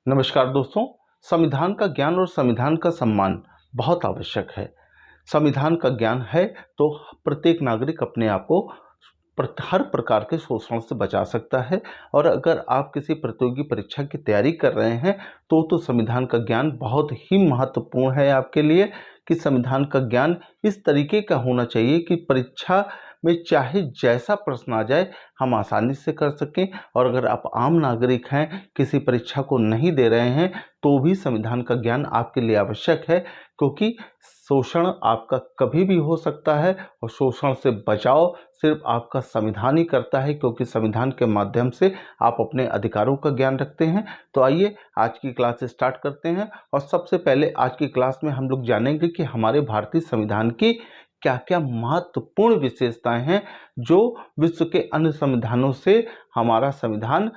नमस्कार दोस्तों। संविधान का ज्ञान और संविधान का सम्मान बहुत आवश्यक है। संविधान का ज्ञान है तो प्रत्येक नागरिक अपने आप को हर प्रकार के शोषण से बचा सकता है। और अगर आप किसी प्रतियोगी परीक्षा की तैयारी कर रहे हैं तो संविधान का ज्ञान बहुत ही महत्वपूर्ण है आपके लिए। कि संविधान का ज्ञान इस तरीके का होना चाहिए कि परीक्षा में चाहे जैसा प्रश्न आ जाए हम आसानी से कर सकें। और अगर आप आम नागरिक हैं, किसी परीक्षा को नहीं दे रहे हैं, तो भी संविधान का ज्ञान आपके लिए आवश्यक है। क्योंकि शोषण आपका कभी भी हो सकता है और शोषण से बचाव सिर्फ आपका संविधान ही करता है, क्योंकि संविधान के माध्यम से आप अपने अधिकारों का ज्ञान रखते हैं। तो आइए आज की क्लास स्टार्ट करते हैं। और सबसे पहले आज की क्लास में हम लोग जानेंगे कि हमारे भारतीय संविधान की क्या क्या महत्वपूर्ण विशेषताएं हैं, जो विश्व के अन्य संविधानों से हमारा संविधान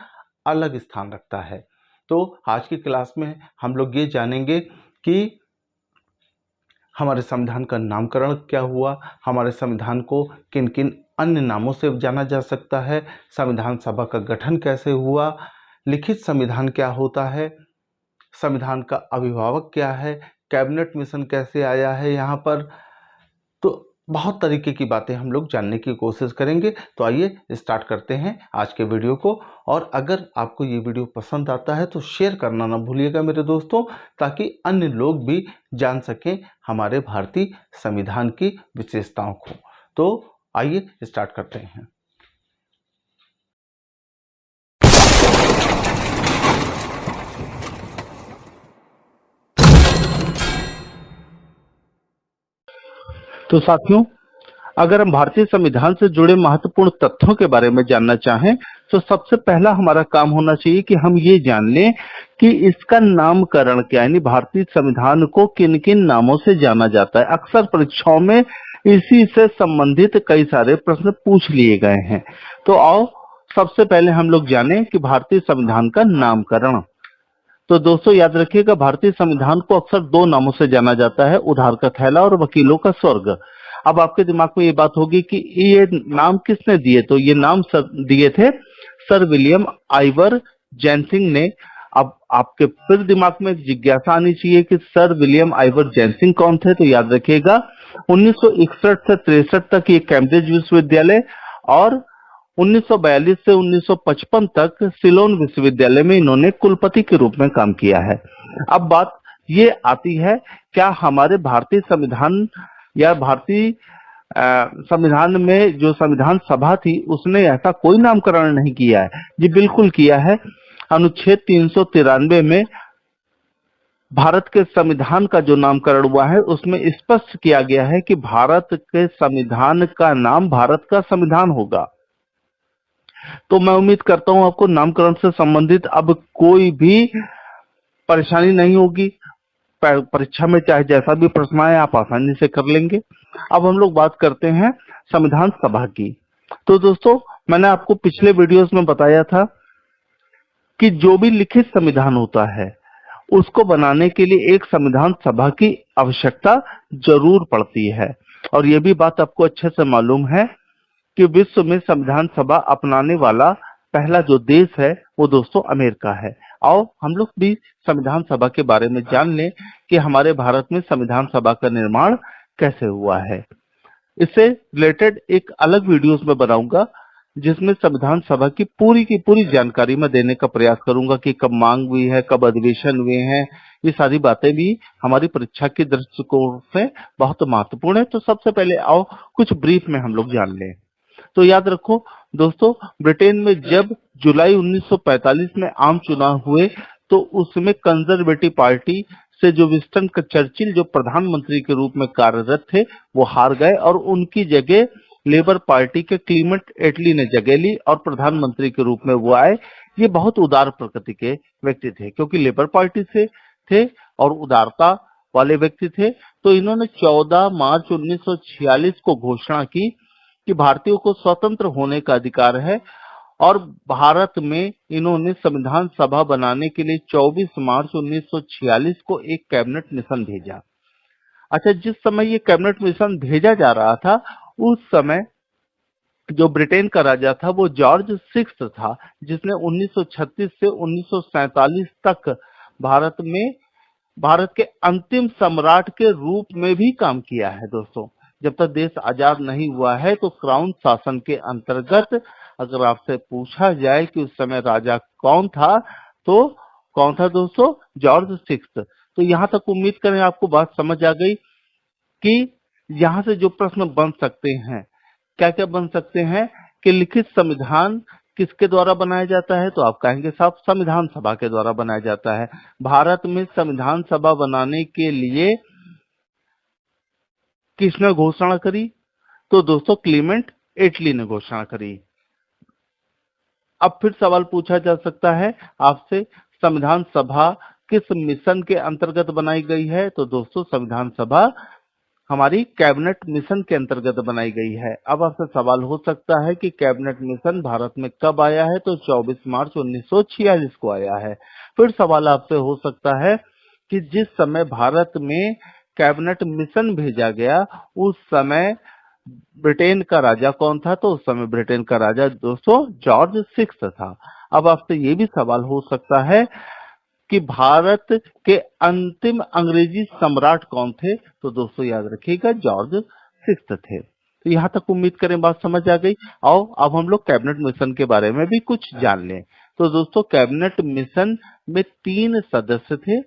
अलग स्थान रखता है। तो आज की क्लास में हम लोग ये जानेंगे कि हमारे संविधान का नामकरण क्या हुआ, हमारे संविधान को किन किन अन्य नामों से जाना जा सकता है, संविधान सभा का गठन कैसे हुआ, लिखित संविधान क्या होता है, संविधान का अभिभावक क्या है, कैबिनेट मिशन कैसे आया है यहाँ पर। तो बहुत तरीके की बातें हम लोग जानने की कोशिश करेंगे। तो आइए स्टार्ट करते हैं आज के वीडियो को। और अगर आपको ये वीडियो पसंद आता है तो शेयर करना ना भूलिएगा मेरे दोस्तों, ताकि अन्य लोग भी जान सकें हमारे भारतीय संविधान की विशेषताओं को। तो आइए स्टार्ट करते हैं। तो साथियों, अगर हम भारतीय संविधान से जुड़े महत्वपूर्ण तथ्यों के बारे में जानना चाहें तो सबसे पहला हमारा काम होना चाहिए कि हम ये जान लें कि इसका नामकरण क्या है, यानी भारतीय संविधान को किन किन नामों से जाना जाता है। अक्सर परीक्षाओं में इसी से संबंधित कई सारे प्रश्न पूछ लिए गए हैं। तो आओ सबसे पहले हम लोग जानें कि भारतीय संविधान का नामकरण। तो दोस्तों याद रखिएगा, भारतीय संविधान को अक्सर दो नामों से जाना जाता है, उधार का थैला और वकीलों का स्वर्ग। अब आपके दिमाग में ये बात होगी कि ये नाम किसने दिए, तो ये नाम दिए थे सर विलियम आइवर जैनसिंग ने। अब आपके फिर दिमाग में जिज्ञासा आनी चाहिए कि सर विलियम आइवर जैनसिंग कौन थे। तो याद रखिएगा 1961 से 63 तक ये कैम्ब्रिज विश्वविद्यालय और 1942 से 1955 तक सिलोन विश्वविद्यालय में इन्होंने कुलपति के रूप में काम किया है। अब बात ये आती है, क्या हमारे भारतीय संविधान या भारतीय संविधान में जो संविधान सभा थी उसने ऐसा कोई नामकरण नहीं किया है? जी बिल्कुल किया है। अनुच्छेद 393 में भारत के संविधान का जो नामकरण हुआ है उसमें स्पष्ट किया गया है कि भारत के संविधान का नाम भारत का संविधान होगा। तो मैं उम्मीद करता हूं आपको नामकरण से संबंधित अब कोई भी परेशानी नहीं होगी। परीक्षा में चाहे जैसा भी प्रश्न आए आप आसानी से कर लेंगे। अब हम लोग बात करते हैं संविधान सभा की। तो दोस्तों मैंने आपको पिछले वीडियोस में बताया था कि जो भी लिखित संविधान होता है उसको बनाने के लिए एक संविधान सभा की आवश्यकता जरूर पड़ती है। और यह भी बात आपको अच्छे से मालूम है कि विश्व में संविधान सभा अपनाने वाला पहला जो देश है वो दोस्तों अमेरिका है। आओ हम लोग भी संविधान सभा के बारे में जान लें कि हमारे भारत में संविधान सभा का निर्माण कैसे हुआ है। इससे रिलेटेड एक अलग वीडियोस में बनाऊंगा जिसमें संविधान सभा की पूरी जानकारी मैं देने का प्रयास करूंगा कि कब मांग हुई है, कब अधिवेशन हुए हैं। ये सारी बातें भी हमारी परीक्षा के दृष्टिकोण से बहुत महत्वपूर्ण है। तो सबसे पहले आओ कुछ ब्रीफ में हम लोग जान लें। तो याद रखो दोस्तों, ब्रिटेन में जब जुलाई 1945 में आम चुनाव हुए तो उसमें कंजर्वेटिव पार्टी से जो विंस्टन चर्चिल जो प्रधानमंत्री के रूप में कार्यरत थे वो हार गए और उनकी जगह लेबर पार्टी के क्लीमेंट एटली ने जगह ली और प्रधानमंत्री के रूप में वो आए। ये बहुत उदार प्रकृति के व्यक्ति थे क्योंकि लेबर पार्टी से थे और उदारता वाले व्यक्ति थे। तो इन्होंने 14 मार्च 1946 को घोषणा की कि भारतीयों को स्वतंत्र होने का अधिकार है और भारत में इन्होंने संविधान सभा बनाने के लिए 24 मार्च 1946 को एक कैबिनेट मिशन भेजा। अच्छा, जिस समय ये कैबिनेट मिशन भेजा जा रहा था उस समय जो ब्रिटेन का राजा था वो जॉर्ज सिक्स्थ था, जिसने 1936 से 1947 तक भारत के अंतिम सम्राट के रूप में भी काम किया है दोस्तों। जब तक देश आजाद नहीं हुआ है तो क्राउन शासन के अंतर्गत अगर आपसे पूछा जाए कि उस समय राजा कौन था, तो कौन था दोस्तों? George sixth. तो यहाँ तक उम्मीद करें आपको बात समझ आ गई कि यहाँ से जो प्रश्न बन सकते हैं, क्या क्या बन सकते हैं कि लिखित संविधान किसके द्वारा बनाया जाता है, तो आप कहेंगे साहब संविधान सभा के द्वारा बनाया जाता है। भारत में संविधान सभा बनाने के लिए किसने घोषणा करी? तो दोस्तों क्लीमेंट एटली ने घोषणा करी। अब फिर सवाल पूछा जा सकता है आपसे, संविधान सभा किस मिशन के अंतर्गत बनाई गई है? तो दोस्तों संविधान सभा हमारी कैबिनेट मिशन के अंतर्गत बनाई गई है। अब आपसे सवाल हो सकता है कि कैबिनेट मिशन भारत में कब आया है? तो 24 मार्च 1946 को आया है। फिर सवाल आपसे हो सकता है कि जिस समय भारत में कैबिनेट मिशन भेजा गया उस समय ब्रिटेन का राजा कौन था? तो उस समय ब्रिटेन का राजा दोस्तों जॉर्ज सिक्स्थ था। अब आपसे ये भी सवाल हो सकता है कि भारत के अंतिम अंग्रेजी सम्राट कौन थे? तो दोस्तों याद रखिएगा जॉर्ज सिक्स्थ थे। तो यहाँ तक उम्मीद करें बात समझ आ गई। आओ अब हम लोग कैबिनेट मिशन के बारे में भी कुछ जान लें। तो दोस्तों कैबिनेट मिशन में 3 सदस्य थे,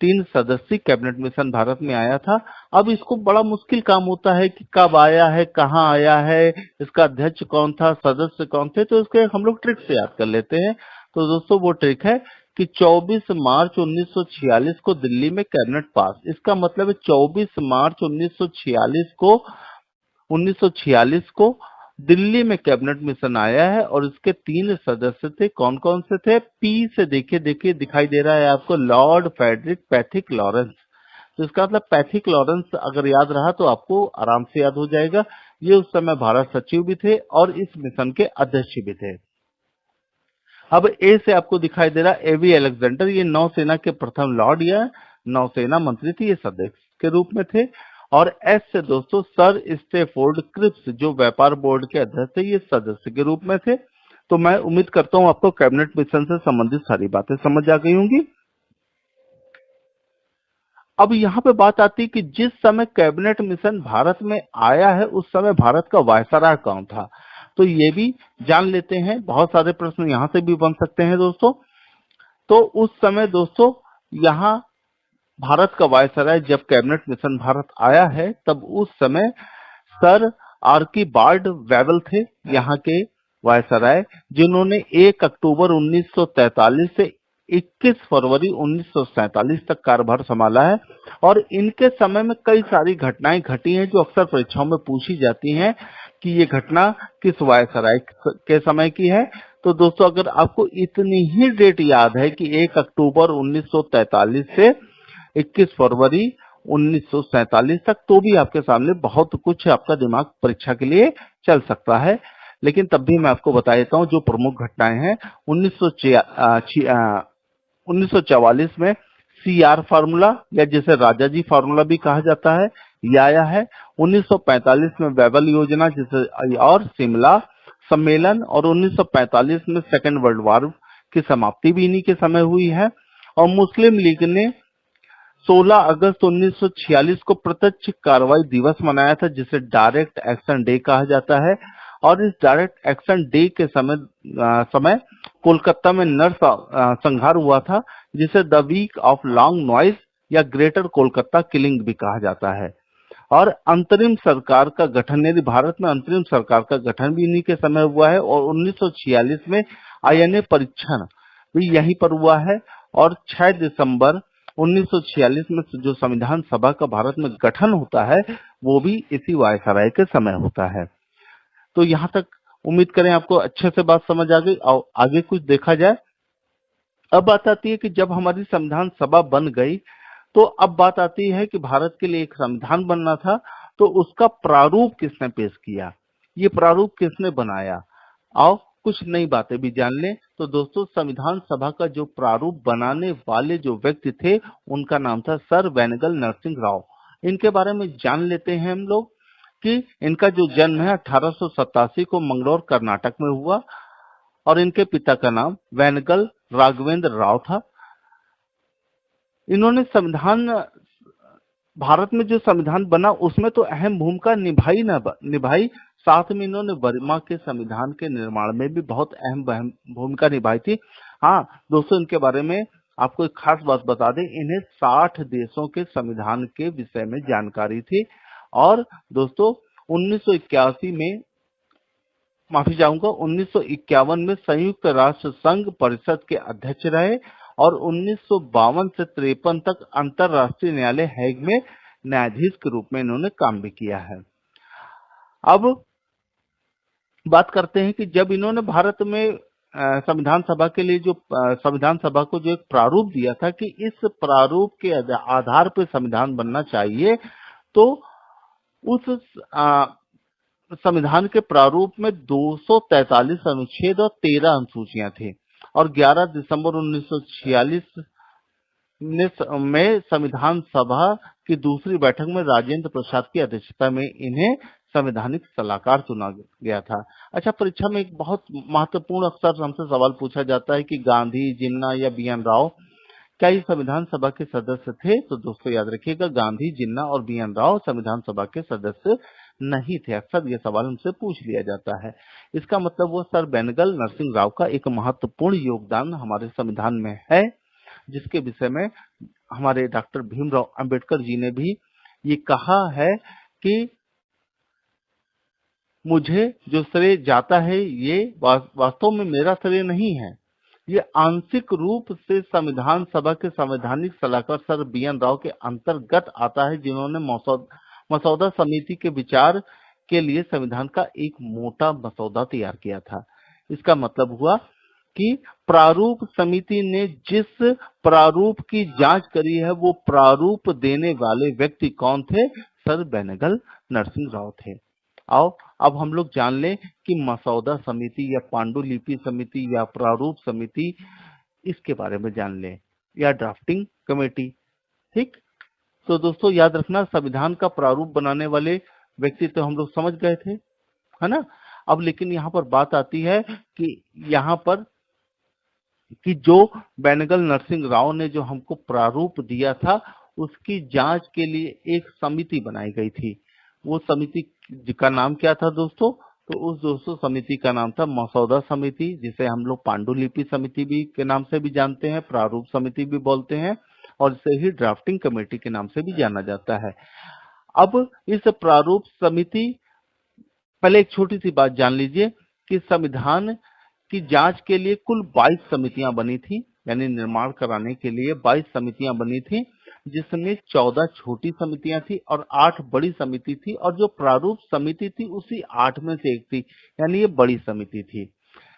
3 सदस्यीय कैबिनेट मिशन भारत में आया था। अब इसको बड़ा मुश्किल काम होता है कि कब आया है, कहाँ आया है, इसका अध्यक्ष कौन था, सदस्य कौन थे, तो इसके हम लोग ट्रिक से याद कर लेते हैं। तो दोस्तों वो ट्रिक है कि 24 मार्च 1946 को दिल्ली में कैबिनेट पास, इसका मतलब है 24 मार्च 1946 को दिल्ली में कैबिनेट मिशन आया है और इसके 3 सदस्य थे। कौन कौन से थे? पी से देखिए दिखाई दे रहा है आपको, लॉर्ड फ्रेडरिक पैथिक लॉरेंस। तो इसका मतलब पैथिक लॉरेंस अगर याद रहा तो आपको आराम से याद हो जाएगा। ये उस समय भारत सचिव भी थे और इस मिशन के अध्यक्ष भी थे। अब ए से आपको दिखाई दे रहा एवी अलेक्जेंडर, ये नौसेना के प्रथम लॉर्ड या नौसेना मंत्री थे, ये सदस्य के रूप में थे। और एस से दोस्तों सर स्टेफोर्ड क्रिप्स जो व्यापार बोर्ड के अध्यक्ष थे, ये सदस्य के रूप में थे। तो मैं उम्मीद करता हूं आपको कैबिनेट मिशन से संबंधित सारी बातें समझ आ गई होंगी। अब यहाँ पे बात आती है कि जिस समय कैबिनेट मिशन भारत में आया है उस समय भारत का वायसराय कौन था? तो ये भी जान लेते हैं, बहुत सारे प्रश्न यहाँ से भी बन सकते हैं दोस्तों। तो उस समय दोस्तों यहाँ भारत का वायसराय जब कैबिनेट मिशन भारत आया है तब उस समय सर आर्कीबाल्ड वेबल थे यहाँ के वायसराय, जिन्होंने 1 अक्टूबर 1943 से 21 फरवरी 1947 तक कार्यभार संभाला है। और इनके समय में कई सारी घटनाएं घटी हैं जो अक्सर परीक्षाओं में पूछी जाती हैं कि ये घटना किस वायसराय के समय की है। तो दोस्तों अगर आपको इतनी ही डेट याद है कि 1 अक्टूबर 1943 से 21 फरवरी 1947 तक, तो भी आपके सामने बहुत कुछ आपका दिमाग परीक्षा के लिए चल सकता है। लेकिन तब भी मैं आपको बता देता हूँ जो प्रमुख घटनाएं हैं। 1944 में CR फार्मूला या जिसे राजा जी फार्मूला भी कहा जाता है ये आया है। 1945 में वेबल योजना जिसे और शिमला सम्मेलन, और 1945 में सेकेंड वर्ल्ड वॉर की समाप्ति भी इन्हीं के समय हुई है। और मुस्लिम लीग ने 16 अगस्त 1946 को प्रत्यक्ष कार्रवाई दिवस मनाया था जिसे डायरेक्ट एक्शन डे कहा जाता है। और इस डायरेक्ट एक्शन डे के समय कोलकाता में संहार हुआ था जिसे the week of long knives या ग्रेटर कोलकाता किलिंग भी कहा जाता है। और अंतरिम सरकार का गठन, यदि भारत में अंतरिम सरकार का गठन भी इन्हीं के समय हुआ है। और 1946 में INA परीक्षण भी यहीं पर हुआ है। और 6 दिसंबर 1946 में जो संविधान सभा का भारत में गठन होता है वो भी इसी वायसराय के समय होता है। तो यहाँ तक उम्मीद करें आपको अच्छे से बात समझ आ गई। और आगे कुछ देखा जाए। अब बात आती है कि जब हमारी संविधान सभा बन गई तो अब बात आती है कि भारत के लिए एक संविधान बनना था, तो उसका प्रारूप किसने पेश किया, ये प्रारूप किसने बनाया। आओ कुछ नई बातें भी जान लें। तो दोस्तों संविधान सभा का जो प्रारूप बनाने वाले जो व्यक्ति थे उनका नाम था सर वेनेगल नरसिंह राव। इनके बारे में जान लेते हैं हम लोग कि इनका जो जन्म है 1887 को मंगलौर कर्नाटक में हुआ और इनके पिता का नाम वेनेगल राघवेंद्र राव था। इन्होंने संविधान, भारत में जो संविधान बना उसमें तो अहम भूमिका निभाई। साथ में इन्होंने बर्मा के संविधान के निर्माण में भी बहुत अहम भूमिका निभाई थी। हाँ दोस्तों, इनके बारे में आपको एक खास बात बता दें, इन्हें 60 देशों के संविधान के विषय में जानकारी थी। और दोस्तों 1981 में, माफी चाहूंगा, 1951 में संयुक्त राष्ट्र संघ परिषद के अध्यक्ष रहे और 1952 से 53 तक अंतरराष्ट्रीय न्यायालय हैग में न्यायाधीश के रूप में इन्होंने काम भी किया है। अब बात करते हैं कि जब इन्होंने भारत में संविधान सभा के लिए जो संविधान सभा को जो एक प्रारूप दिया था कि इस प्रारूप के आधार पर संविधान बनना चाहिए, तो उस संविधान के प्रारूप में 243 अनुच्छेद और 13 अनुसूचियां थी। और 11 दिसंबर 1946 में संविधान सभा की दूसरी बैठक में राजेंद्र प्रसाद की अध्यक्षता में इन्हें संवैधानिक सलाहकार चुना गया था। अच्छा, परीक्षा में एक बहुत महत्वपूर्ण अक्सर हमसे सवाल पूछा जाता है कि गांधी, जिन्ना या बी.एन. राव क्या ये संविधान सभा के सदस्य थे? तो दोस्तों याद रखिएगा, गांधी, जिन्ना और बी.एन. राव संविधान सभा के सदस्य नहीं थे। अक्सर ये सवाल हमसे पूछ लिया जाता है। इसका मतलब वो सर बेनेगल नरसिंह राव का एक महत्वपूर्ण योगदान हमारे संविधान में है, जिसके विषय में हमारे डॉक्टर भीमराव अंबेडकर जी ने भी ये कहा है कि मुझे जो श्रेय जाता है ये वास्तव में मेरा श्रेय नहीं है, ये आंशिक रूप से संविधान सभा के संवैधानिक सलाहकार सर बी.एन. राव के अंतर्गत आता है, जिन्होंने मसौदा समिति के विचार के लिए संविधान का एक मोटा मसौदा तैयार किया था। इसका मतलब हुआ कि प्रारूप समिति ने जिस प्रारूप की जांच करी है वो प्रारूप देने वाले व्यक्ति कौन थे? सर बेनेगल नरसिंह राव थे। आओ अब हम लोग जान लें कि मसौदा समिति या पांडुलिपि समिति या प्रारूप समिति, इसके बारे में जान लें, या ड्राफ्टिंग कमेटी। ठीक, तो दोस्तों याद रखना, संविधान का प्रारूप बनाने वाले व्यक्ति तो हम लोग समझ गए थे, है ना। अब लेकिन यहाँ पर बात आती है कि यहाँ पर कि जो बेनेगल नरसिंह राव ने जो हमको प्रारूप दिया था उसकी जांच के लिए एक समिति बनाई गई थी। वो समिति का नाम क्या था दोस्तों? तो उस दोस्तों समिति का नाम था मसौदा समिति, जिसे हम लोग पांडुलिपि समिति भी के नाम से भी जानते हैं, प्रारूप समिति भी बोलते हैं, और इसे ही ड्राफ्टिंग कमेटी के नाम से भी जाना जाता है। अब इस प्रारूप समिति, पहले एक छोटी सी बात जान लीजिए कि संविधान की जांच के लिए कुल 22 समितियां बनी थी, यानी निर्माण कराने के लिए 22 समितियां बनी थी, जिसमें 14 छोटी समितियां थी और 8 बड़ी समिति थी, और जो प्रारूप समिति थी उसी 8 में से एक थी, यानी ये बड़ी समिति थी।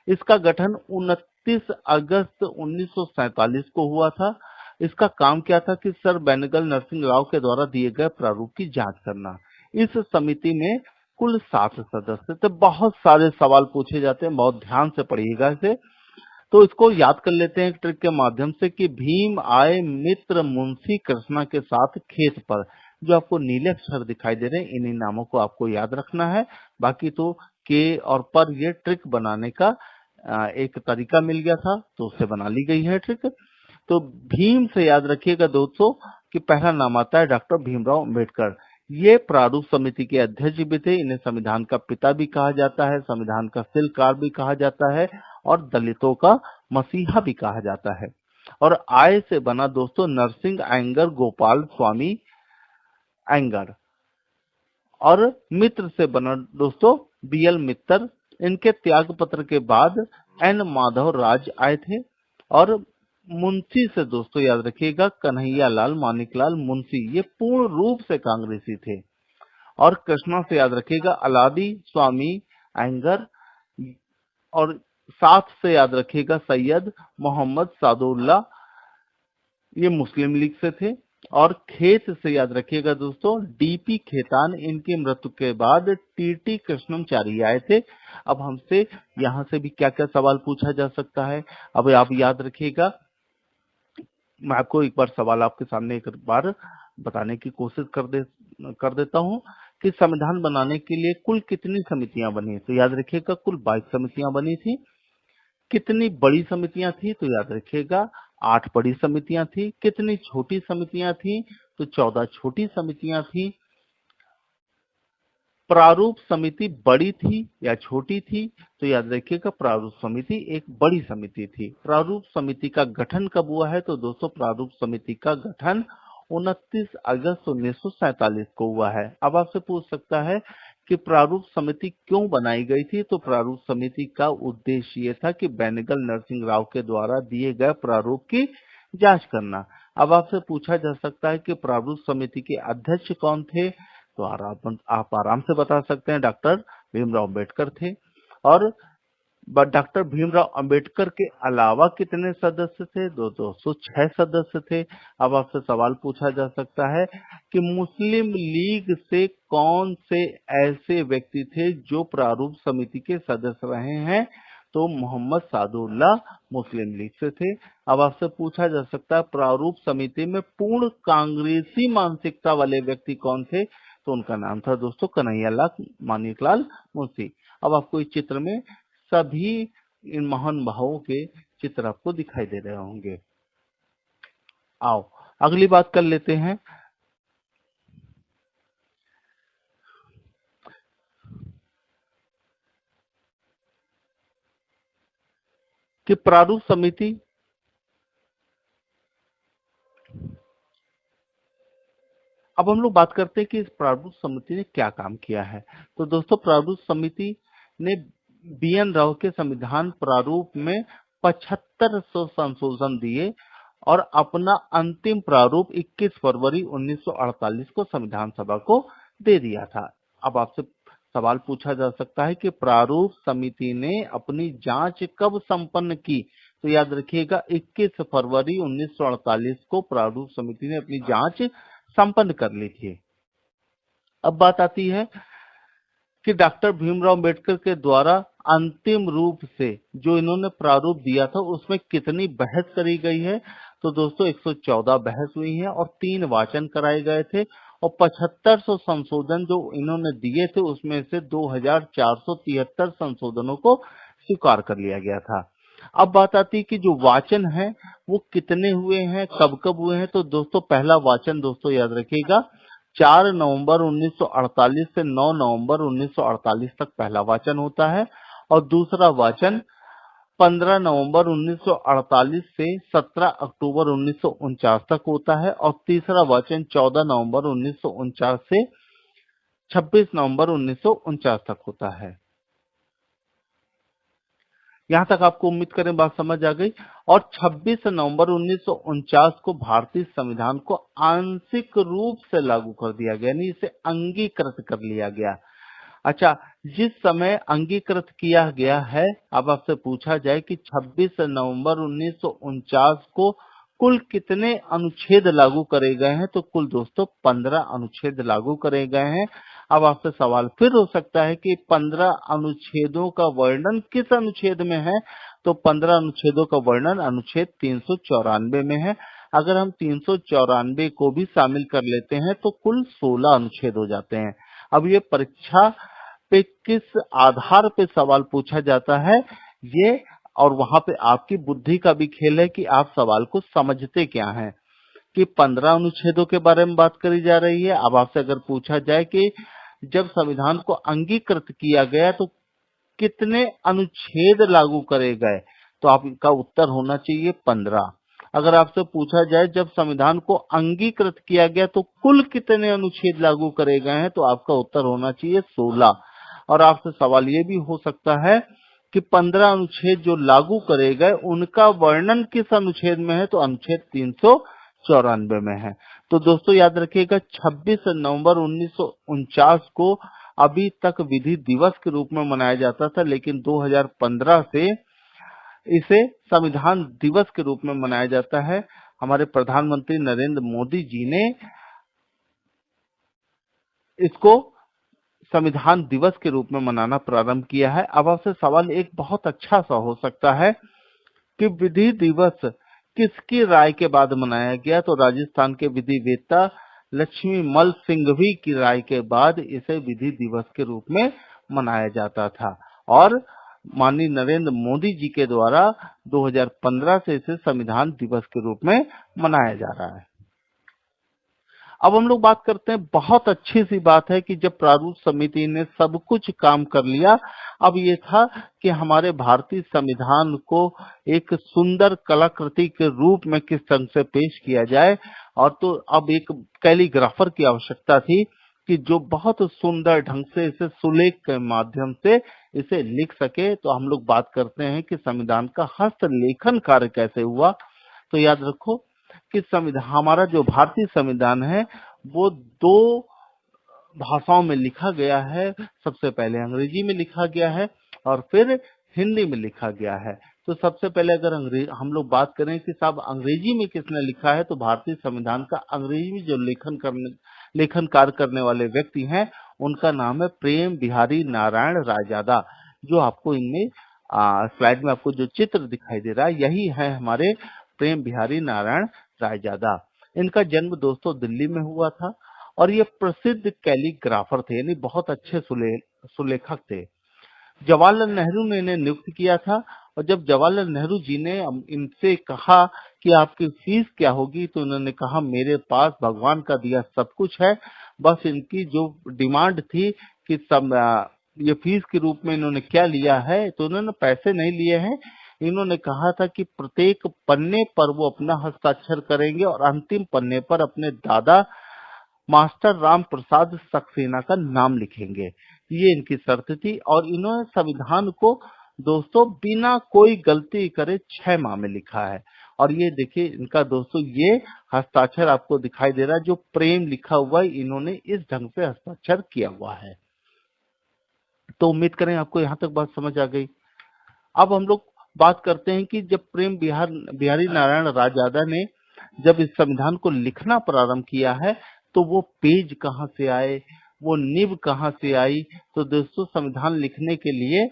इसका गठन 29 अगस्त 1947 को हुआ था। इसका काम क्या था कि सर बेनेगल नरसिंह राव के द्वारा दिए गए प्रारूप की जांच करना। इस समिति में कुल 7 सदस्य थे। बहुत सारे सवाल पूछे जाते हैं, बहुत ध्यान से पढ़िएगा इसे। तो इसको याद कर लेते हैं एक ट्रिक के माध्यम से कि भीम आए मित्र मुंशी कृष्णा के साथ खेत पर। जो आपको नीले अक्षर दिखाई दे रहे हैं, इन्हीं नामों को आपको याद रखना है। बाकी तो के और पर ये ट्रिक बनाने का एक तरीका मिल गया था, तो उससे बना ली गई है ट्रिक। तो भीम से याद रखिएगा दोस्तों कि पहला नाम आता है डॉक्टर भीमराव अंबेडकर। ये प्रारूप समिति के अध्यक्ष भी थे। इन्हें संविधान का पिता भी कहा जाता है, संविधान का शिल्पकार भी कहा जाता है, और दलितों का मसीहा भी कहा जाता है। और आय से बना दोस्तों नरसिंह अयंगर गोपाल स्वामी अयंगर, और मित्र से बना दोस्तों बी.एल. मित्तर। इनके त्याग पत्र के बाद एन. माधव राज आए थे। और मुंशी से दोस्तों याद रखिएगा कन्हैया लाल मानिकलाल मुंशी, ये पूर्ण रूप से कांग्रेसी थे। और कृष्णा से याद रखिएगा अलादी स्वामी अयंगर, और साथ से याद रखिएगा सैयद मोहम्मद सादुल्ला, ये मुस्लिम लीग से थे। और खेत से याद रखिएगा दोस्तों डीपी खेतान, इनकी मृत्यु के बाद टीटी कृष्णमचारी आए थे। अब हमसे यहाँ से भी क्या क्या सवाल पूछा जा सकता है, अब आप याद रखिएगा। मैं आपको एक बार सवाल आपके सामने एक बार बताने की कोशिश कर देता हूँ कि संविधान बनाने के लिए कुल कितनी समितियां बनी। तो याद रखिएगा कुल 22 समितियां बनी थी। कितनी बड़ी समितियां थी? तो याद रखिएगा 8 बड़ी समितियां थी। कितनी छोटी समितियां थी? तो 14 छोटी समितियां थी। प्रारूप समिति बड़ी थी या छोटी थी? तो याद रखिएगा प्रारूप समिति एक बड़ी समिति थी। प्रारूप समिति का गठन कब हुआ है? तो दोस्तों प्रारूप समिति का गठन 29 अगस्त 1947 को हुआ है। अब आपसे पूछ सकता है कि प्रारूप समिति क्यों बनाई गई थी? तो प्रारूप समिति का उद्देश्य ये था कि बेनेगल नरसिंह राव के द्वारा दिए गए प्रारूप की जांच करना। अब आपसे पूछा जा सकता है कि प्रारूप समिति के अध्यक्ष कौन थे? तो आप आराम से बता सकते हैं, डॉक्टर भीमराव अंबेडकर थे। और डॉक्टर भीमराव अंबेडकर के अलावा कितने सदस्य थे? 206 सदस्य थे। अब आपसे सवाल पूछा जा सकता है कि मुस्लिम लीग से कौन से ऐसे व्यक्ति थे जो प्रारूप समिति के सदस्य रहे हैं? तो मोहम्मद सादुल्लाह मुस्लिम लीग से थे। अब आपसे पूछा जा सकता है प्रारूप समिति में पूर्ण कांग्रेसी मानसिकता वाले व्यक्ति कौन थे? तो उनका नाम था दोस्तों कन्हैयालाल मानिकलाल मुंशी। अब आपको इस चित्र में सभी इन महान भावों के चित्र आपको दिखाई दे रहे होंगे। आओ अगली बात कर लेते हैं कि प्रारूप समिति अब हम लोग बात करते हैं कि इस प्रारूप समिति ने क्या काम किया है। तो दोस्तों प्रारूप समिति ने BN राव के संविधान प्रारूप में 7500 संशोधन दिए और अपना अंतिम प्रारूप 21 फरवरी 1948 को संविधान सभा को दे दिया था। अब आपसे सवाल पूछा जा सकता है कि प्रारूप समिति ने अपनी जांच कब संपन्न की? तो याद रखिएगा 21 फरवरी 1948 को प्रारूप समिति ने अपनी जांच संपन्न कर ली थी। अब बात आती है कि डॉक्टर भीमराव अंबेडकर के द्वारा अंतिम रूप से जो इन्होंने प्रारूप दिया था उसमें कितनी बहस करी गई है? तो दोस्तों 114 बहस हुई है और 3 वाचन कराए गए थे और 7500 संशोधन जो इन्होंने दिए थे उसमें से 2473 संशोधनों को स्वीकार कर लिया गया था। अब बात आती है कि जो वाचन है वो कितने हुए हैं, कब कब हुए हैं? तो दोस्तों पहला वाचन दोस्तों याद रखिएगा 4 नवंबर 1948 से 9 नवंबर 1948 तक पहला वाचन होता है और दूसरा वाचन 15 नवंबर 1948 से 17 अक्टूबर 1949 तक होता है और तीसरा वाचन 14 नवंबर 1949 से 26 नवंबर 1949 तक होता है। यहाँ तक आपको उम्मीद करें बात समझ आ गई। और 26 नवंबर 1949 को भारतीय संविधान को आंशिक रूप से लागू कर दिया गया, यानी इसे अंगीकृत कर लिया गया। अच्छा, जिस समय अंगीकृत किया गया है, अब आपसे पूछा जाए कि 26 नवंबर 1949 को कुल कितने अनुच्छेद लागू करे गए हैं? तो कुल दोस्तों 15 अनुच्छेद लागू करे गए हैं। अब आपसे सवाल फिर हो सकता है कि 15 अनुच्छेदों का वर्णन किस अनुच्छेद में है? तो 15 अनुच्छेदों का वर्णन अनुच्छेद 394 में है। अगर हम 394 को भी शामिल कर लेते हैं तो कुल 16 अनुच्छेद हो जाते हैं। अब ये परीक्षा पे किस आधार पे सवाल पूछा जाता है ये, और वहां पे आपकी बुद्धि का भी खेल है कि आप सवाल को समझते क्या हैं। कि 15 अनुच्छेदों के बारे में बात करी जा रही है। अब आपसे अगर पूछा जाए कि जब संविधान को अंगीकृत किया गया तो कितने अनुच्छेद लागू करे गए? तो आपका उत्तर होना चाहिए 15। अगर आपसे पूछा जाए जब संविधान को अंगीकृत किया गया तो कुल कितने अनुच्छेद लागू करे गए हैं? तो आपका उत्तर होना चाहिए 16। और आपसे सवाल ये भी हो सकता है कि 15 अनुच्छेद जो लागू करे गए उनका वर्णन किस अनुच्छेद में है? तो अनुच्छेद 394 में है। तो दोस्तों याद रखिएगा 26 नवंबर 1949 को अभी तक विधि दिवस के रूप में मनाया जाता था, लेकिन 2015 से इसे संविधान दिवस के रूप में मनाया जाता है। हमारे प्रधानमंत्री नरेंद्र मोदी जी ने इसको संविधान दिवस के रूप में मनाना प्रारंभ किया है। अब आपसे सवाल एक बहुत अच्छा सा हो सकता है कि विधि दिवस किसकी राय के बाद मनाया गया? तो राजस्थान के विधिवेत्ता लक्ष्मी मल सिंघवी की राय के बाद इसे विधि दिवस के रूप में मनाया जाता था। और माननीय नरेंद्र मोदी जी के द्वारा 2015 से इसे संविधान दिवस के रूप में मनाया जा रहा है। अब हम लोग बात करते हैं, बहुत अच्छी सी बात है कि जब प्रारूप समिति ने सब कुछ काम कर लिया, अब ये था कि हमारे भारतीय संविधान को एक सुंदर कलाकृति के रूप में किस ढंग से पेश किया जाए, और तो अब एक कैलीग्राफर की आवश्यकता थी कि जो बहुत सुंदर ढंग से इसे सुलेख के माध्यम से इसे लिख सके। तो हम लोग बात करते हैं कि संविधान का हस्तलेखन कार्य कैसे हुआ। तो याद रखो कि संविधान, हमारा जो भारतीय संविधान है वो दो भाषाओं में लिखा गया है। सबसे पहले अंग्रेजी में लिखा गया है और फिर हिंदी में लिखा गया है। तो सबसे पहले अगर हम लोग बात करें कि साहब अंग्रेजी में किसने लिखा है, तो भारतीय संविधान का अंग्रेजी में जो लेखन कार्य करने वाले व्यक्ति हैं उनका नाम है प्रेम बिहारी नारायण रायजादा। जो आपको इनमें स्लाइड में आपको जो चित्र दिखाई दे रहा है यही है हमारे प्रेम बिहारी नारायण रायजादा। इनका जन्म दोस्तों दिल्ली में हुआ था और ये प्रसिद्ध कैलीग्राफर थे, यानी बहुत अच्छे सुलेखक थे। जवाहरलाल नेहरू ने इन्हें नियुक्त किया था और जब जवाहरलाल नेहरू जी ने इनसे कहा कि आपकी फीस क्या होगी, तो उन्होंने कहा मेरे पास भगवान का दिया सब कुछ है, बस इनकी जो डिमांड थी कि ये फीस के रूप में इन्होंने क्या लिया है, तो उन्होंने पैसे नहीं लिए हैं। इन्होंने कहा था कि प्रत्येक पन्ने पर वो अपना हस्ताक्षर करेंगे और अंतिम पन्ने पर अपने दादा मास्टर राम प्रसाद सक्सेना का नाम लिखेंगे। ये इनकी शर्त थी और इन्होंने संविधान को दोस्तों बिना कोई गलती करे 6 माह में लिखा है। और ये देखिए इनका दोस्तों ये हस्ताक्षर आपको दिखाई दे रहा है, जो प्रेम लिखा हुआ है इन्होंने इस ढंग से हस्ताक्षर किया हुआ है। तो उम्मीद करें आपको यहाँ तक बात समझ आ गई। अब हम लोग बात करते हैं कि जब प्रेम बिहारी नारायण रायजादा ने जब इस संविधान को लिखना प्रारंभ किया है तो वो पेज कहाँ से आए, वो निब कहाँ से आई। तो दोस्तों संविधान लिखने के लिए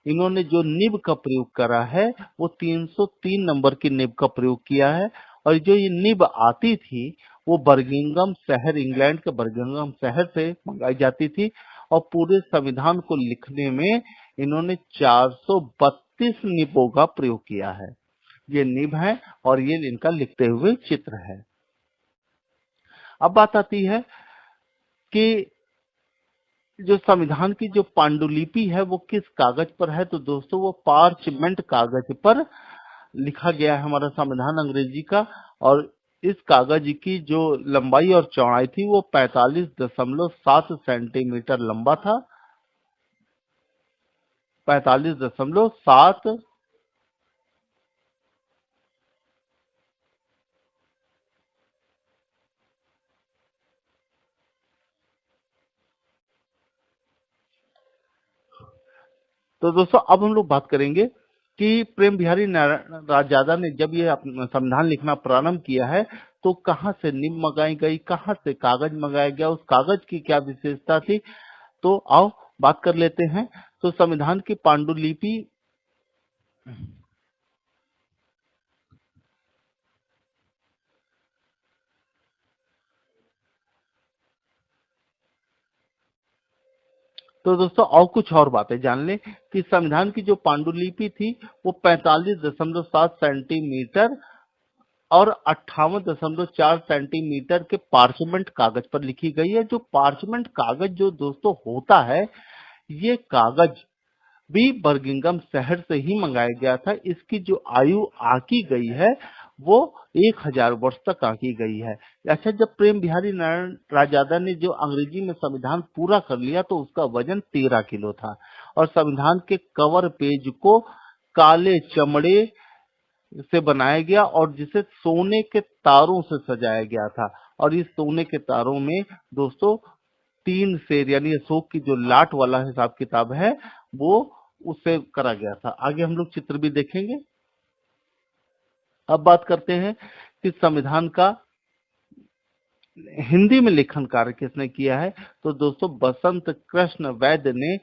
इन्होंने जो निब का प्रयोग करा है वो 303 नंबर की निब का प्रयोग किया है। और जो ये निब आती थी वो बर्मिंघम शहर, इंग्लैंड के बर्मिंघम शहर से मंगाई जाती थी। और पूरे संविधान को लिखने में इन्होंने 432 निबों का प्रयोग किया है। ये निब है और ये इनका लिखते हुए चित्र है। अब बात आती है कि जो संविधान की जो पांडुलिपि है वो किस कागज पर है। तो दोस्तों वो पार्चमेंट कागज पर लिखा गया है हमारा संविधान अंग्रेजी का। और इस कागज की जो लंबाई और चौड़ाई थी वो 45.7 सेंटीमीटर लंबा था। 45.7। तो दोस्तों अब हम लोग बात करेंगे कि प्रेम बिहारी नारायण रायजादा ने जब ये संविधान लिखना प्रारंभ किया है तो कहाँ से निब मंगाई गई, कहाँ से कागज मंगाया गया, उस कागज की क्या विशेषता थी। तो आओ बात कर लेते हैं। तो संविधान की पांडुलिपि तो दोस्तों और कुछ और बातें जान लें कि संविधान की जो पांडुलिपि थी वो 45.7 सेंटीमीटर और 58.4 सेंटीमीटर के पार्चमेंट कागज पर लिखी गई है। जो पार्चमेंट कागज जो दोस्तों होता है, ये कागज भी बर्मिंघम शहर से ही मंगाया गया था। इसकी जो आयु आकी गई है वो 1000 वर्ष तक आकी गई है। अच्छा, जब प्रेम बिहारी नारायण रायजादा ने जो अंग्रेजी में संविधान पूरा कर लिया तो उसका वजन 13 किलो था और संविधान के कवर पेज को काले चमड़े से बनाया गया और जिसे सोने के तारों से सजाया गया था। और इस सोने के तारों में दोस्तों 3 शेर यानी अशोक की जो लाट वाला हिसाब किताब है वो उससे करा गया था। आगे हम लोग चित्र भी देखेंगे। अब बात करते हैं कि संविधान का हिंदी में लेखन कार्य किसने किया है। तो दोस्तों बसंत कृष्ण वैद्य ने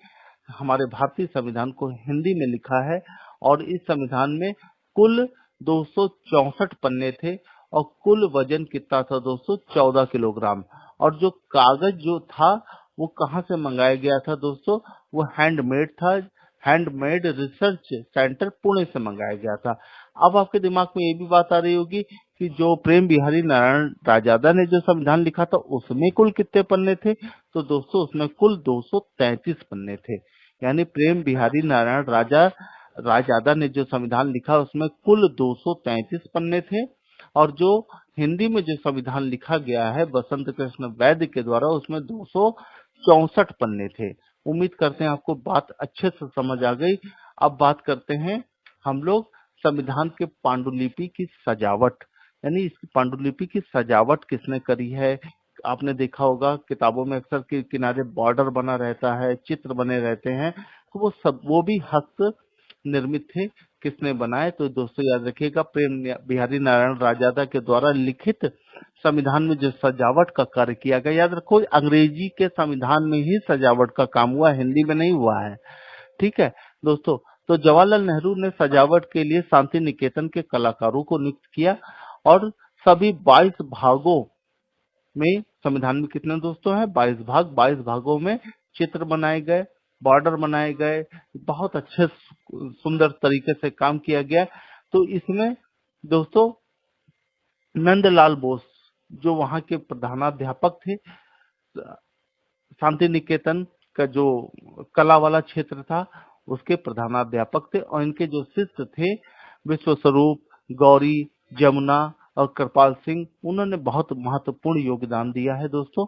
हमारे भारतीय संविधान को हिंदी में लिखा है। और इस संविधान में कुल 264 पन्ने थे और कुल वजन कितना था दोस्तों, 14 किलोग्राम। और जो कागज जो था वो कहाँ से मंगाया गया था दोस्तों, वो हैंडमेड था। हैंडमेड रिसर्च सेंटर पुणे से मंगाया गया था। अब आपके दिमाग में ये भी बात आ रही होगी कि जो प्रेम बिहारी नारायण राजादा ने जो संविधान लिखा था उसमें कुल कितने पन्ने थे? तो दोस्तों उसमें कुल 233 पन्ने थे। यानी प्रेम बिहारी नारायण राजादा ने जो संविधान लिखा उसमें कुल 233 पन्ने थे, और जो हिंदी में जो संविधान लिखा गया है बसंत कृष्ण वैद्य के द्वारा उसमें 264 पन्ने थे। उम्मीद करते हैं आपको बात अच्छे से समझ आ गई। अब बात करते हैं हम लोग संविधान के पांडुलिपि की सजावट, यानी इस पांडुलिपि की सजावट किसने करी है। आपने देखा होगा किताबों में अक्सर के किनारे बॉर्डर बना रहता है, चित्र बने रहते हैं, तो वो भी हस्त निर्मित थे। किसने बनाए? तो दोस्तों याद रखिएगा, प्रेम बिहारी नारायण राजादा के द्वारा लिखित संविधान में जो सजावट का कार्य किया गया, याद रखो अंग्रेजी के संविधान में ही सजावट का काम हुआ, हिंदी में नहीं हुआ है। ठीक है दोस्तों, तो जवाहरलाल नेहरू ने सजावट के लिए शांति निकेतन के कलाकारों को नियुक्त किया, और सभी 22 भागों में, संविधान में कितने दोस्तों हैं? 22 भाग, 22 भागों में चित्र बनाए गए, बॉर्डर बनाए गए, बहुत अच्छे सुंदर तरीके से काम किया गया। तो इसमें दोस्तों नंदलाल बोस जो वहां के प्रधानाध्यापक थे, शांति निकेतन का जो कला वाला क्षेत्र था उसके प्रधानाध्यापक थे, और इनके जो शिष्य थे विश्वस्वरूप, गौरी, जमुना और कृपाल सिंह, उन्होंने बहुत महत्वपूर्ण योगदान दिया है। दोस्तों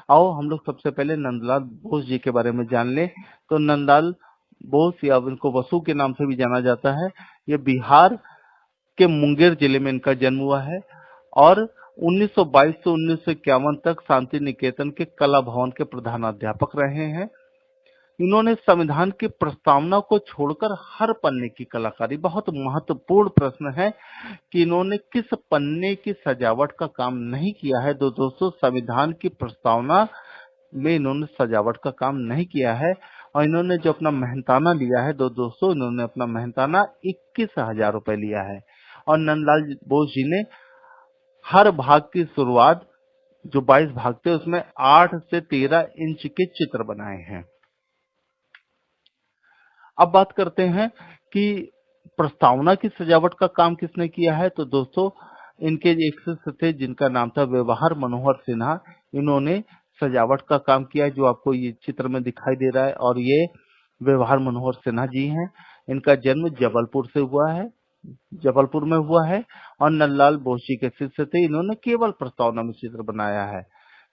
आओ हम लोग सबसे पहले नंदलाल बोस जी के बारे में जान लें। तो नंदलाल बोस, या इनको वसु के नाम से भी जाना जाता है, ये बिहार के मुंगेर जिले में इनका जन्म हुआ है, और 1922 से 1951 तक शांति निकेतन के कला भवन के प्रधानाध्यापक रहे हैं। इन्होंने संविधान की प्रस्तावना को छोड़कर हर पन्ने की कलाकारी, बहुत महत्वपूर्ण प्रश्न है कि इन्होंने किस पन्ने की सजावट का काम नहीं किया है। तो दोस्तों संविधान की प्रस्तावना में इन्होंने सजावट का काम नहीं किया है, और इन्होंने जो अपना मेहनताना लिया है, दोस्तों इन्होंने अपना मेहनताना 21,000 रुपए लिया है। और नंदलाल बोस जी ने हर भाग की शुरुआत, जो 22 भाग थे उसमें 8 से 13 इंच के चित्र बनाए हैं। अब बात करते हैं कि प्रस्तावना की सजावट का काम किसने किया है। तो दोस्तों इनके एक शिष्य थे जिनका नाम था व्यवहार मनोहर सिन्हा, इन्होंने सजावट का काम किया है, जो आपको ये चित्र में दिखाई दे रहा है, और ये व्यवहार मनोहर सिन्हा जी हैं। इनका जन्म जबलपुर से हुआ है, जबलपुर में हुआ है, और नंदलाल बोस जी के शिष्य थे, इन्होंने केवल प्रस्तावना में चित्र बनाया है।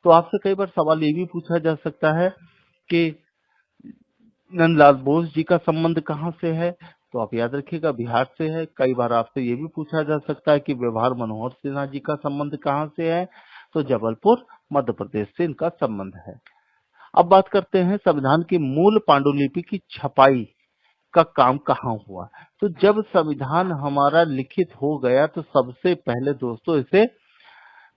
तो आपसे कई बार सवाल ये भी पूछा जा सकता है कि नंदलाल बोस जी का संबंध कहाँ से है। तो आप याद रखिएगा बिहार से है। कई बार आपसे ये भी पूछा जा सकता है कि व्यवहार मनोहर सिन्हा जी का संबंध कहाँ से है। तो जबलपुर मध्य प्रदेश से इनका संबंध है। अब बात करते हैं संविधान की मूल पांडुलिपि की छपाई का काम कहाँ हुआ। तो जब संविधान हमारा लिखित हो गया तो सबसे पहले दोस्तों इसे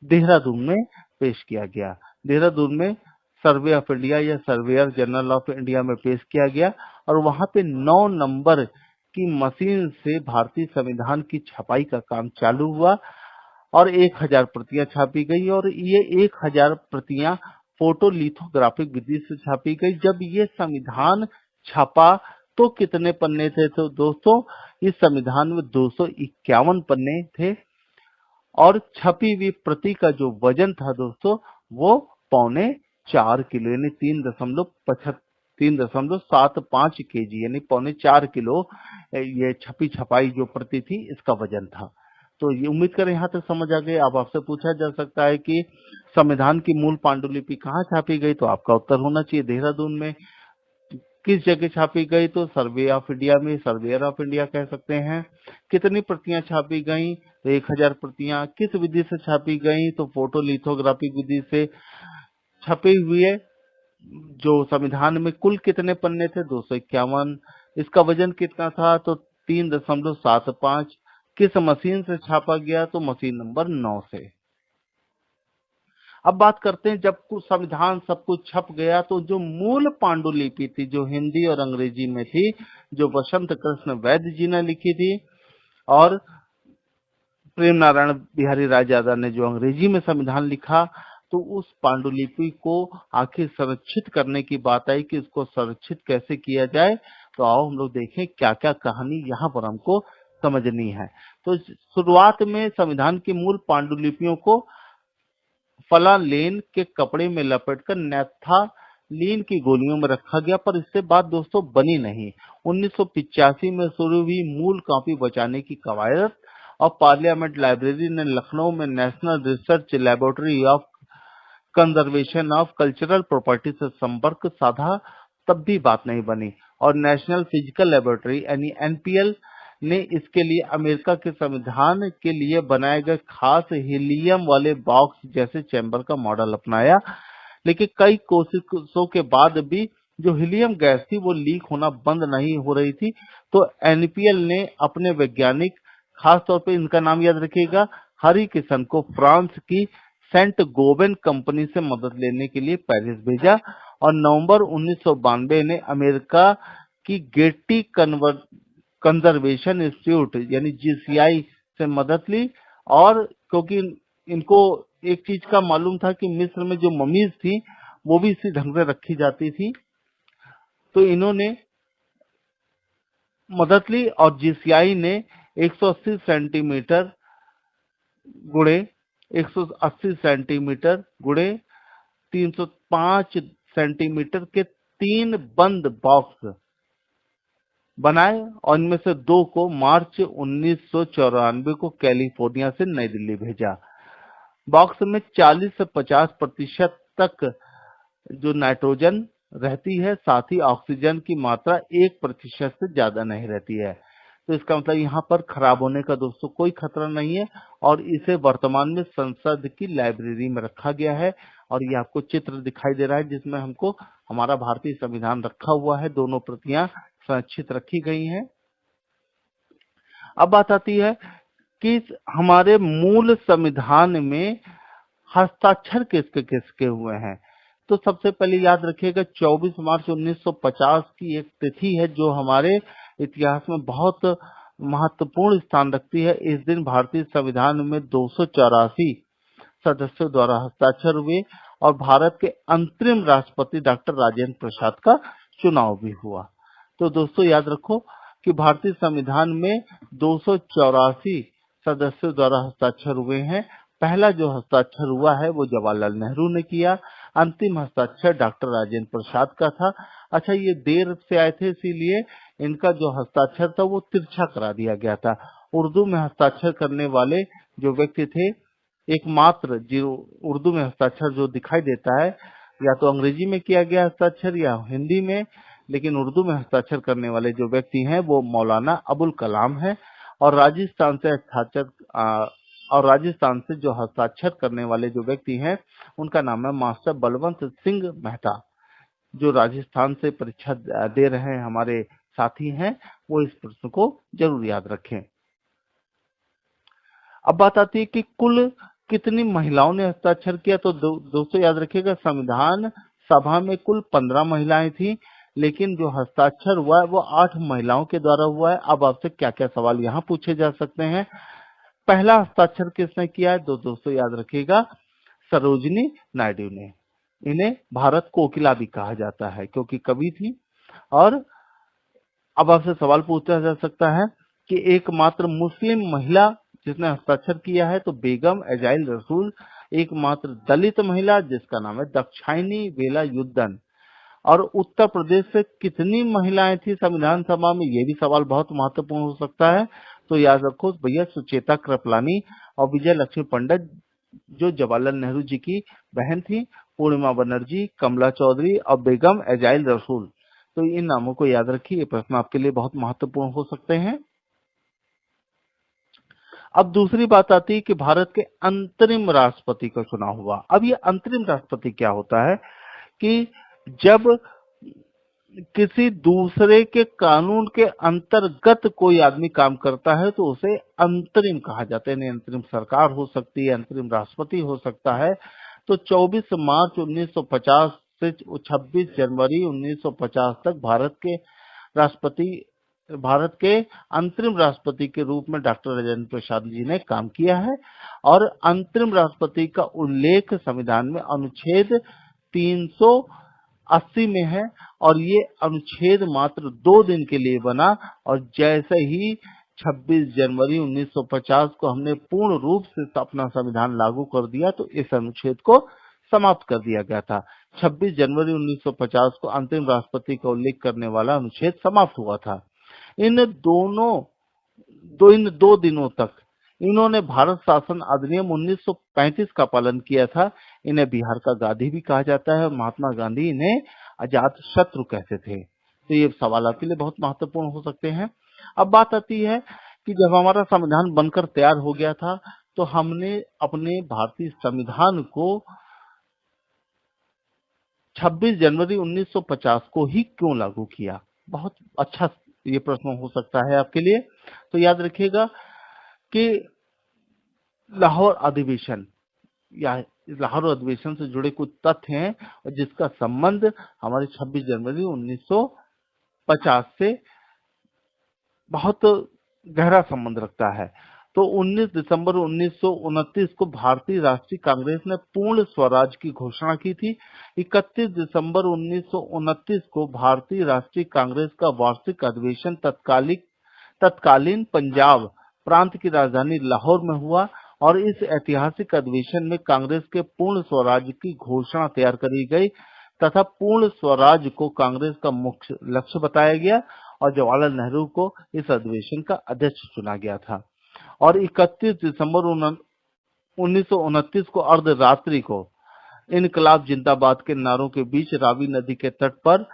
देहरादून में पेश किया गया। देहरादून में सर्वे ऑफ इंडिया या सर्वेयर जनरल ऑफ इंडिया में पेश किया गया, और वहां पे 9 नंबर की मशीन से भारतीय संविधान की छपाई का काम चालू हुआ, और 1000 प्रतियां छापी गई, और ये 1000 प्रतियां फोटोलिथोग्राफिक विधि से छापी गई। जब ये संविधान छपा तो कितने पन्ने थे? तो दोस्तों इस संविधान में 251 पन्ने थे, और छपी हुई प्रति का जो वजन था दोस्तों वो 3.25 किलो, यानी 3.75 केजी, यानी 3.25 किलो ये छपी छपाई जो प्रति थी इसका वजन था। तो ये उम्मीद करें यहाँ तक समझ आ गए। अब आपसे पूछा जा सकता है कि संविधान की मूल पांडुलिपि कहाँ छापी गई, तो आपका उत्तर होना चाहिए देहरादून में। किस जगह छापी गई? तो सर्वे ऑफ इंडिया में, सर्वेयर ऑफ इंडिया कह सकते हैं। कितनी प्रतियां छापी गई? तो 1000 प्रतियां। किस विधि से छापी गई? तो फोटोलिथोग्राफी विधि से। छपे हुए जो संविधान में कुल कितने पन्ने थे? 251। इसका वजन कितना था? तो 3.75। किस मशीन से छापा गया? तो मशीन नंबर 9 से। अब बात करते हैं जब कुछ संविधान सब कुछ छप गया तो जो मूल पांडुलिपि थी, जो हिंदी और अंग्रेजी में थी, जो बसंत कृष्ण वैद्य जी ने लिखी थी, और प्रेम नारायण बिहारी राजादा ने जो अंग्रेजी में संविधान लिखा, तो उस पांडुलिपि को आखिर संरक्षित करने की बात आई कि इसको संरक्षित कैसे किया जाए। तो आओ हम लोग देखें क्या क्या कहानी यहाँ पर हमको समझनी है। तो शुरुआत में संविधान की मूल पांडुलिपियों को फलालेन के कपड़े में लपेटकर नैप्थालीन की गोलियों में रखा गया, पर इससे बात दोस्तों बनी नहीं। 1985 में शुरू हुई मूल कॉपी बचाने की कवायद और पार्लियामेंट लाइब्रेरी ने लखनऊ में national research laboratory of conservation of cultural property से संपर्क साधा, तब भी बात नहीं बनी। और नेशनल फिजिकल लेबोरेटरी यानी एनपीएल ने इसके लिए अमेरिका के संविधान के लिए बनाए गए खास हीलियम वाले बॉक्स जैसे चैम्बर का मॉडल अपनाया, लेकिन कई कोशिशों के बाद भी जो हीलियम गैस थी वो लीक होना बंद नहीं हो रही थी। तो एनपीएल ने अपने वैज्ञानिक, खास तौर पे इनका नाम याद रखिएगा, हरि किशन को फ्रांस की सेंट गोबेन कंपनी से मदद लेने के लिए पेरिस भेजा और नवंबर 1992 ने अमेरिका की गेटी कंजर्वेशन इंस्टीट्यूट यानी जीसीआई से मदद ली। और क्योंकि इनको एक चीज का मालूम था कि मिस्र में जो ममीज थी वो भी इसी ढंग से रखी जाती थी, तो इन्होंने मदद ली और जीसीआई ने 180 सेंटीमीटर गुणे 180 सेंटीमीटर गुणे 305 सेंटीमीटर के 3 बंद बॉक्स बनाए और इनमें से 2 को मार्च 1994 को कैलिफोर्निया से नई दिल्ली भेजा। बॉक्स में 40 से 50% तक जो नाइट्रोजन रहती है, साथ ही ऑक्सीजन की मात्रा 1% से ज्यादा नहीं रहती है। तो इसका मतलब यहाँ पर खराब होने का दोस्तों कोई खतरा नहीं है और इसे वर्तमान में संसद की लाइब्रेरी में रखा गया है। और ये आपको चित्र दिखाई दे रहा है जिसमें हमको हमारा भारतीय संविधान रखा हुआ है, दोनों प्रतियां संरक्षित रखी गई हैं। अब बात आती है कि हमारे मूल संविधान में हस्ताक्षर किसके किसके हुए हैं। तो सबसे पहले याद रखिएगा 24 मार्च 1950 की एक तिथि है जो हमारे इतिहास में बहुत महत्वपूर्ण स्थान रखती है। इस दिन भारतीय संविधान में 284 सदस्यों द्वारा हस्ताक्षर हुए और भारत के अंतरिम राष्ट्रपति डॉक्टर राजेंद्र प्रसाद का चुनाव भी हुआ। तो दोस्तों याद रखो कि भारतीय संविधान में 284 सदस्यों द्वारा हस्ताक्षर हुए हैं। पहला जो हस्ताक्षर हुआ है वो जवाहरलाल नेहरू ने किया, अंतिम हस्ताक्षर डॉक्टर राजेंद्र प्रसाद का था। अच्छा, ये देर से आए थे इसीलिए इनका जो हस्ताक्षर था वो तिरछा करा दिया गया था। उर्दू में हस्ताक्षर करने वाले जो व्यक्ति थे, एकमात्र जो उर्दू में हस्ताक्षर जो दिखाई देता है या तो अंग्रेजी में किया गया हस्ताक्षर या हिंदी में, लेकिन उर्दू में हस्ताक्षर करने वाले जो व्यक्ति हैं वो मौलाना अबुल कलाम है। और राजस्थान से जो हस्ताक्षर करने वाले जो व्यक्ति हैं उनका नाम है मास्टर बलवंत सिंह मेहता। जो राजस्थान से परीक्षा दे रहे हैं हमारे साथी हैं वो इस प्रश्न को जरूर याद रखें। अब बात आती है कि कुल कितनी महिलाओं ने हस्ताक्षर किया। तो दोस्तों याद रखिएगा संविधान सभा में कुल 15 महिलाएं थी, लेकिन जो हस्ताक्षर हुआ है वो 8 महिलाओं के द्वारा हुआ है। अब आपसे क्या क्या सवाल यहाँ पूछे जा सकते हैं। पहला हस्ताक्षर किसने किया है? दोस्तों याद रखिएगा सरोजिनी नायडू ने। इन्हें भारत कोकिला भी कहा जाता है क्योंकि कवि थी। और अब आपसे सवाल पूछा जा सकता है कि एकमात्र मुस्लिम महिला जिसने हस्ताक्षर किया है तो बेगम एजाइल रसूल, एकमात्र दलित महिला जिसका नाम है दाक्षायणी वेला युद्धन। और उत्तर प्रदेश से कितनी महिलाएं थी संविधान सभा में, ये भी सवाल बहुत महत्वपूर्ण हो सकता है। तो याद रखो भैया सुचेता कृपलानी और विजय लक्ष्मी पंडित जो जवाहरलाल नेहरू जी की बहन थी, पूर्णिमा बनर्जी, कमला चौधरी और बेगम एजाइल रसूल। तो इन नामों को याद रखिए, ये प्रश्न आपके लिए बहुत महत्वपूर्ण हो सकते हैं। अब दूसरी बात आती है कि भारत के अंतरिम राष्ट्रपति का चुनाव हुआ। अब ये अंतरिम राष्ट्रपति क्या होता है कि जब किसी दूसरे के कानून के अंतर्गत कोई आदमी काम करता है तो उसे अंतरिम कहा जाता है। यानी अंतरिम सरकार हो सकती है, अंतरिम राष्ट्रपति हो सकता है। तो 24 मार्च 1950 से 26 जनवरी 1950 तक भारत के अंतरिम राष्ट्रपति के रूप में डॉक्टर राजेंद्र प्रसाद जी ने काम किया है। और अंतरिम राष्ट्रपति का उल्लेख संविधान में अनुच्छेद 80 में है और ये अनुच्छेद मात्र 2 दिन के लिए बना और जैसे ही 26 जनवरी 1950 को हमने पूर्ण रूप से अपना संविधान लागू कर दिया तो इस अनुच्छेद को समाप्त कर दिया गया था। 26 जनवरी 1950 को अंतिम राष्ट्रपति का उल्लेख करने वाला अनुच्छेद समाप्त हुआ था। इन दो दिनों तक इन्होंने भारत शासन अधिनियम 1935 का पालन किया था। इन्हें बिहार का गांधी भी कहा जाता है और महात्मा गांधी इन्हें अजात शत्रु कहते थे। तो ये सवाल आपके लिए बहुत महत्वपूर्ण हो सकते हैं। अब बात आती है कि जब हमारा संविधान बनकर तैयार हो गया था तो हमने अपने भारतीय संविधान को 26 जनवरी 1950 को ही क्यों लागू किया। बहुत अच्छा ये प्रश्न हो सकता है आपके लिए। तो याद रखिएगा कि लाहौर अधिवेशन या लाहौर अधिवेशन से जुड़े कुछ तथ्य हैं और जिसका संबंध हमारे 26 जनवरी 1950 से बहुत गहरा संबंध रखता है। तो 19 दिसंबर 1929 को भारतीय राष्ट्रीय कांग्रेस ने पूर्ण स्वराज की घोषणा की थी। 31 दिसंबर 1929 को भारतीय राष्ट्रीय कांग्रेस का वार्षिक अधिवेशन तत्कालीन पंजाब प्रांत की राजधानी लाहौर में हुआ और इस ऐतिहासिक अधिवेशन में कांग्रेस के पूर्ण स्वराज की घोषणा तैयार करी गई तथा पूर्ण स्वराज को कांग्रेस का मुख्य लक्ष्य बताया गया और जवाहरलाल नेहरू को इस अधिवेशन का अध्यक्ष चुना गया था। और 31 दिसंबर 1929 को अर्धरात्रि को इनकलाब जिंदाबाद के नारों के बीच रावी नदी के तट पर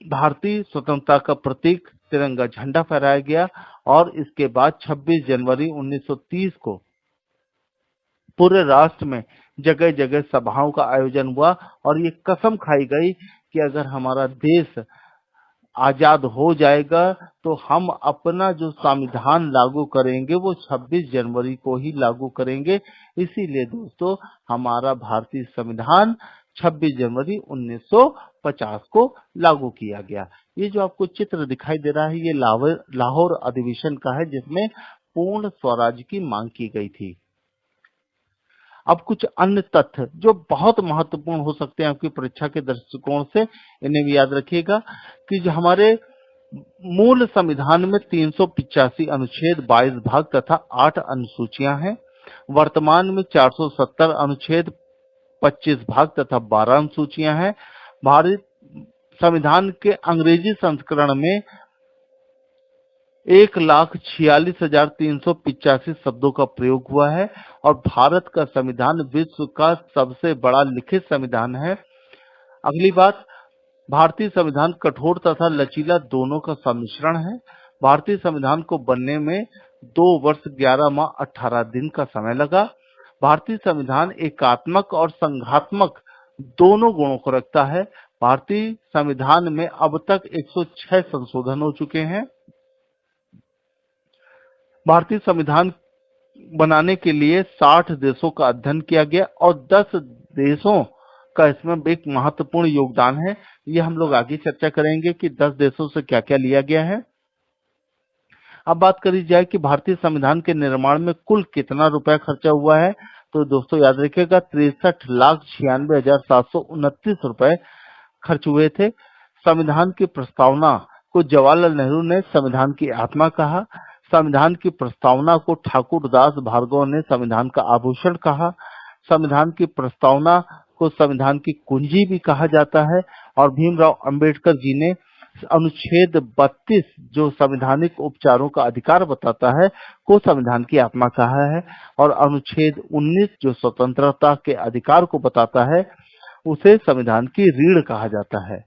भारतीय स्वतंत्रता का प्रतीक तिरंगा झंडा फहराया गया और इसके बाद 26 जनवरी 1930 को पूरे राष्ट्र में जगह जगह सभाओं का आयोजन हुआ और ये कसम खाई गई कि अगर हमारा देश आजाद हो जाएगा तो हम अपना जो संविधान लागू करेंगे वो 26 जनवरी को ही लागू करेंगे। इसीलिए दोस्तों हमारा भारतीय संविधान 26 जनवरी 1950 को लागू किया गया। ये जो आपको चित्र दिखाई दे रहा है ये लाहौर अधिवेशन का है जिसमें पूर्ण स्वराज की मांग की गई थी। अब कुछ अन्य तथ्य जो बहुत महत्वपूर्ण हो सकते हैं आपकी परीक्षा के दृष्टिकोण से, इन्हें भी याद रखिएगा कि जो हमारे मूल संविधान में 385 अनुच्छेद 22 भाग तथा 8 अनुसूचियां हैं। वर्तमान में 470 अनुच्छेद 25 भाग तथा 12 अनुसूचियां हैं। भारत संविधान के अंग्रेजी संस्करण में 1,46,385 शब्दों का प्रयोग हुआ है और भारत का संविधान विश्व का सबसे बड़ा लिखित संविधान है। अगली बात, भारतीय संविधान कठोर तथा लचीला दोनों का सम्मिश्रण है। भारतीय संविधान को बनने में 2 वर्ष 11 माह 18 दिन का समय लगा। भारतीय संविधान एकात्मक और संघात्मक दोनों गुणों को रखता है। भारतीय संविधान में अब तक 106 संशोधन हो चुके हैं। भारतीय संविधान बनाने के लिए 60 देशों का अध्ययन किया गया और 10 देशों का इसमें एक महत्वपूर्ण योगदान है। ये हम लोग आगे चर्चा करेंगे कि 10 देशों से क्या क्या लिया गया है। अब बात करी जाए कि भारतीय संविधान के निर्माण में कुल कितना रुपया खर्चा हुआ है, तो दोस्तों याद रखिएगा 63,96,729 रुपए खर्च हुए थे। संविधान की प्रस्तावना को जवाहरलाल नेहरू ने संविधान की आत्मा कहा। संविधान की प्रस्तावना को ठाकुर दास भार्गव ने संविधान का आभूषण कहा। संविधान की प्रस्तावना को संविधान की कुंजी भी कहा जाता है और भीमराव अंबेडकर जी ने अनुच्छेद 32 जो संवैधानिक उपचारों का अधिकार बताता है को संविधान की आत्मा कहा है और अनुच्छेद 19 जो स्वतंत्रता के अधिकार को बताता है उसे संविधान की रीढ़ कहा जाता है।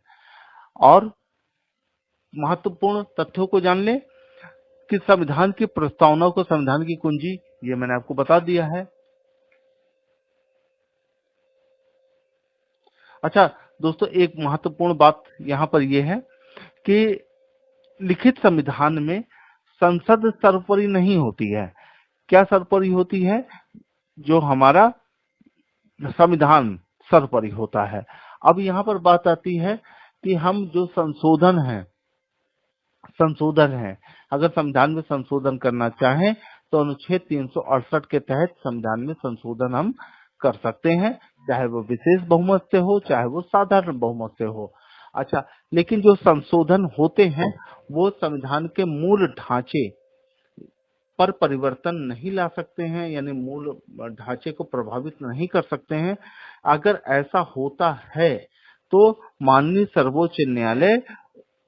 और महत्वपूर्ण तथ्यों को जान ले कि संविधान की प्रस्तावना को संविधान की कुंजी, ये मैंने आपको बता दिया है। अच्छा दोस्तों, एक महत्वपूर्ण बात यहाँ पर यह है कि लिखित संविधान में संसद सर्वोपरि नहीं होती है। क्या सर्वोपरि होती है? जो हमारा संविधान सर्वोपरि होता है। अब यहाँ पर बात आती है कि हम जो संशोधन है अगर संविधान में संशोधन करना चाहें तो अनुच्छेद 368 के तहत संविधान में संशोधन हम कर सकते हैं। चाहे वो विशेष बहुमत से हो, चाहे वो साधारण बहुमत से हो। अच्छा, लेकिन जो संशोधन होते हैं वो संविधान के मूल ढांचे पर परिवर्तन नहीं ला सकते हैं, यानी मूल ढांचे को प्रभावित नहीं कर सकते हैं। अगर ऐसा होता है तो माननीय सर्वोच्च न्यायालय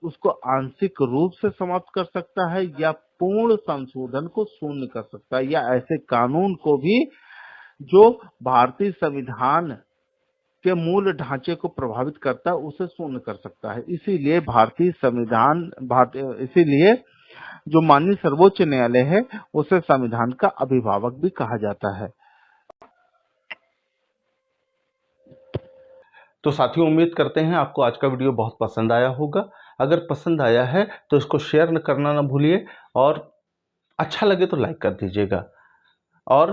उसको आंशिक रूप से समाप्त कर सकता है या पूर्ण संशोधन को शून्य कर सकता है, या ऐसे कानून को भी जो भारतीय संविधान के मूल ढांचे को प्रभावित करता है उसे शून्य कर सकता है। इसीलिए जो माननीय सर्वोच्च न्यायालय है उसे संविधान का अभिभावक भी कहा जाता है। तो साथियों, उम्मीद करते हैं आपको आज का वीडियो बहुत पसंद आया होगा। अगर पसंद आया है तो इसको शेयर करना ना भूलिए, और अच्छा लगे तो लाइक कर दीजिएगा। और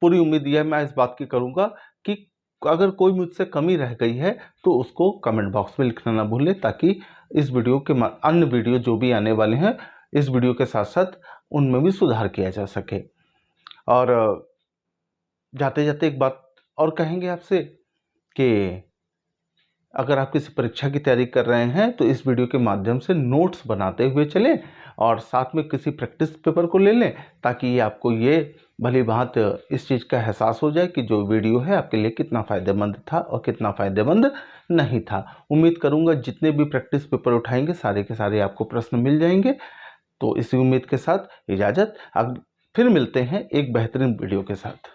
पूरी उम्मीद यह मैं इस बात की करूँगा कि अगर कोई मुझसे कमी रह गई है तो उसको कमेंट बॉक्स में लिखना ना भूलें, ताकि इस वीडियो के अन्य वीडियो जो भी आने वाले हैं इस वीडियो के साथ साथ उनमें भी सुधार किया जा सके। और जाते जाते एक बात और कहेंगे आपसे कि अगर आप किसी परीक्षा की तैयारी कर रहे हैं तो इस वीडियो के माध्यम से नोट्स बनाते हुए चलें और साथ में किसी प्रैक्टिस पेपर को ले लें, ताकि आपको ये भली भांत इस चीज़ का एहसास हो जाए कि जो वीडियो है आपके लिए कितना फ़ायदेमंद था और कितना फ़ायदेमंद नहीं था। उम्मीद करूँगा जितने भी प्रैक्टिस पेपर उठाएंगे सारे के सारे आपको प्रश्न मिल जाएंगे। तो इसी उम्मीद के साथ इजाज़त, अब फिर मिलते हैं एक बेहतरीन वीडियो के साथ।